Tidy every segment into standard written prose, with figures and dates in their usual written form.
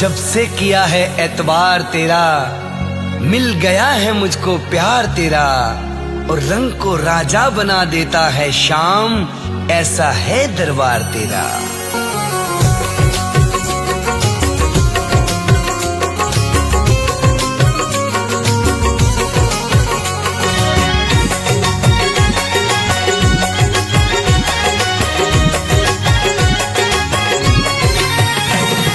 जब से किया है एतबार तेरा, मिल गया है मुझको प्यार तेरा, और रंग को राजा बना देता है शाम, ऐसा है दरबार तेरा।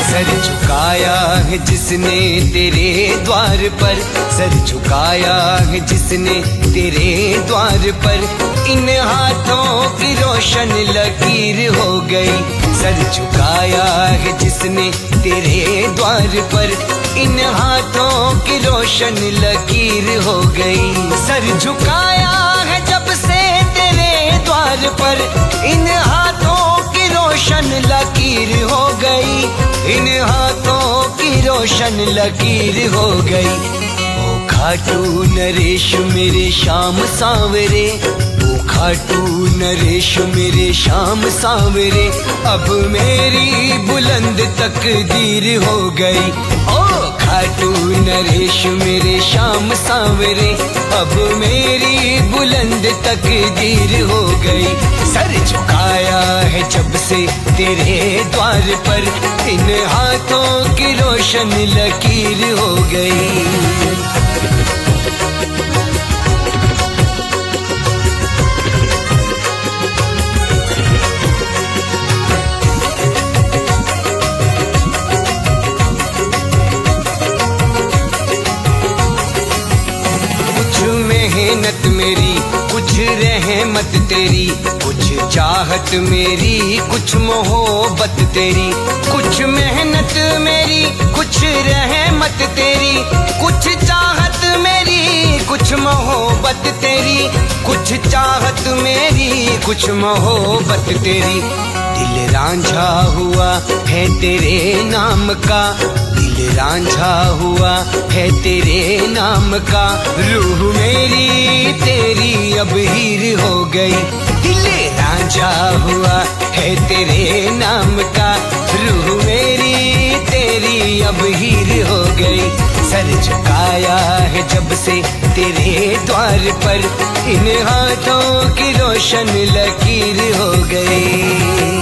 सर झुकाया है जिसने तेरे द्वार पर, सर झुकाया है जिसने तेरे द्वार पर, इन हाथों की रोशन लकीर हो गई। सर झुकाया है जिसने तेरे द्वार पर, इन हाथों की रोशन लकीर हो गई। सर झुकाया है जब से तेरे द्वार पर, इन हाथों की रोशन लकीर हो गई, इन हाथों की रोशन लकीर हो गई। ओ खाटू नरेश मेरे श्याम सांवरे, ओ खाटू नरेश मेरे श्याम सांवरे, अब मेरी बुलंद तकदीर हो गई। ओ खाटू नरेश मेरे श्याम सांवरे, अब मेरी बुलंद तकदीर हो गई। सर झुकाया है जब से तेरे द्वार पर, इन हाथों की रोशन लकीर हो गई। मेहनत मेरी कुछ रहमत तेरी, कुछ चाहत मेरी कुछ मोहब्बत तेरी, कुछ मेहनत मेरी कुछ रहमत तेरी, कुछ चाहत मेरी कुछ मोहब्बत तेरी, कुछ चाहत मेरी कुछ मोहब्बत तेरी। दिल रांझा हुआ है तेरे नाम का, दिल रांझा हुआ है तेरे नाम का, रूह मेरी तेरी अब हीर हो गई। दिल रांझा हुआ है तेरे नाम का, रूह मेरी तेरी अब हीर हो गई। सर झुकाया है जब से तेरे द्वार पर, इन हाथों की रोशन लकीर हो गई।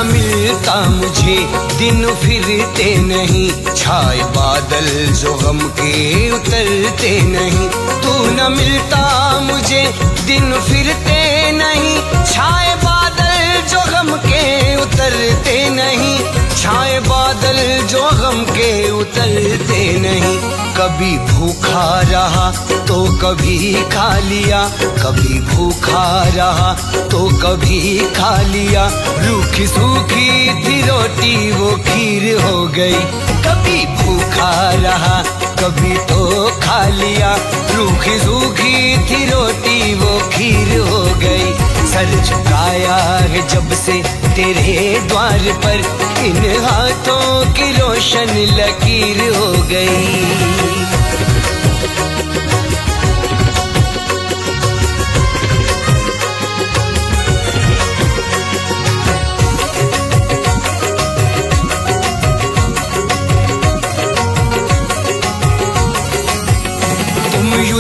मिलता मुझे दिन फिरते नहीं, छाए बादल जो गम के उतरते नहीं। तू न मिलता मुझे दिन फिरते नहीं, छाए बादल जो गम के उतरते नहीं, छाए बादल जो गम के उतरते नहीं। कभी भूखा रहा तो कभी खा लिया, कभी भूखा रहा तो कभी खा लिया, रूखी सूखी थी रोटी वो खीर हो गई। कभी भूखा रहा कभी तो खा लिया, रूखी सूखी थी रोटी वो खीर हो गई। सर झुकाया है जब से तेरे द्वार पर, इन हाथों की रोशन लकीर हो गई।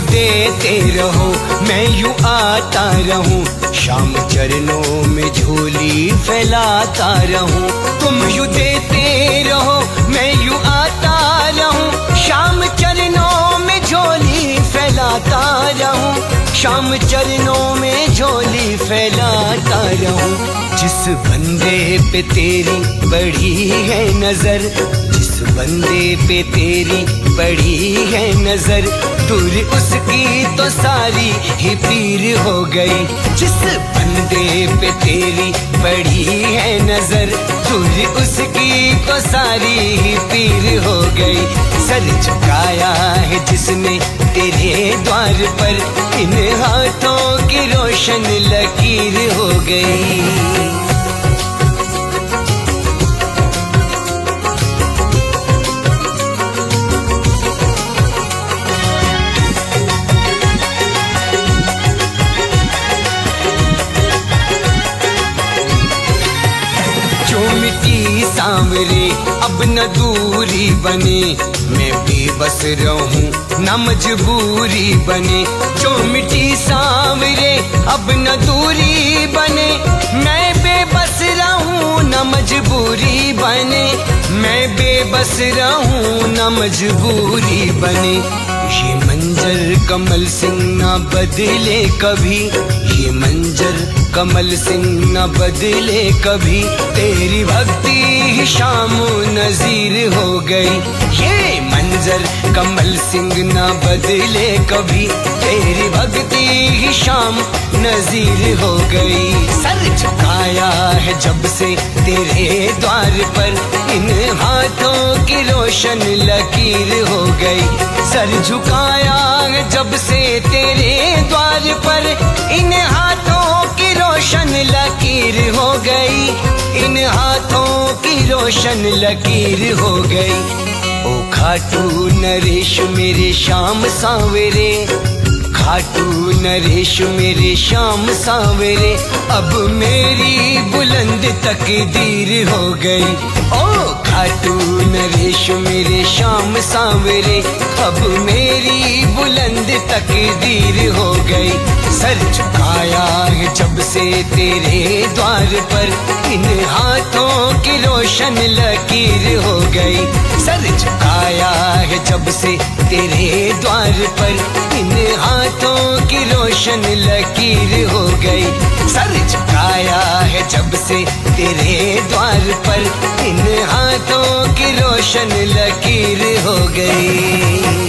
देते रहो मैं यूं आता रहूं, शाम चरणों में झोली फैलाता रहूं। तुम यूं देते रहो मैं यूं आता रहूं, शाम चरणों में झोली फैलाता रहूं, शाम चरणों में झोली फैलाता रहूं। जिस बंदे पे तेरी बड़ी है नजर, जिस बंदे पे तेरी बड़ी है नजर, दूर उसकी तो सारी ही पीर हो गई। जिस बंदे पे तेरी बड़ी है नजर, दूर उसकी तो सारी ही पीर हो गई। सर झुकाया है जिसने तेरे द्वार पर, इन हाथों की रोशन लकीर हो गई। सांवरे अब न दूरी बने, मैं बेबस रहूं न मजबूरी बने। जो मिटी सांवरे अब न दूरी बने, मैं बेबस रहूं न मजबूरी बने, मैं बेबस रहूं न मजबूरी बने। ये मंजर कमल सिंह ना बदले कभी, ये मंजर कमल सिंह न बदले कभी, तेरी भक्ति ही शामो नजीर हो गई। ये मंजर कमल सिंह न बदले कभी, तेरी भक्ति ही शाम नजीर हो गई। सर झुकाया है जब से तेरे द्वार पर, इन हाथों की रोशन लकीर हो गई। सर झुकाया है जब से तेरे द्वार पर, इन हाथों की रोशन लकीर हो गई, इन हाथों की रोशन लकीर हो गई। ओ खाटू नरेश मेरे श्याम सांवरे, खाटू नरेश मेरे श्याम सांवरे, अब मेरी बुलंद तकदीर हो गई। ओ खाटू नरेश मेरे श्याम सांवरे, अब मेरी बुलंद तकदीर हो गई। सर झुकाया है जब से तेरे द्वार पर, इन हाथों की रोशन लकीर हो गई। सर झुकाया है जब से तेरे द्वार पर, इन हाथों की रोशन लकीर हो गई। सर झुकाया है जब से तेरे द्वार पर, इन हाथों की रोशन लकीर हो गई।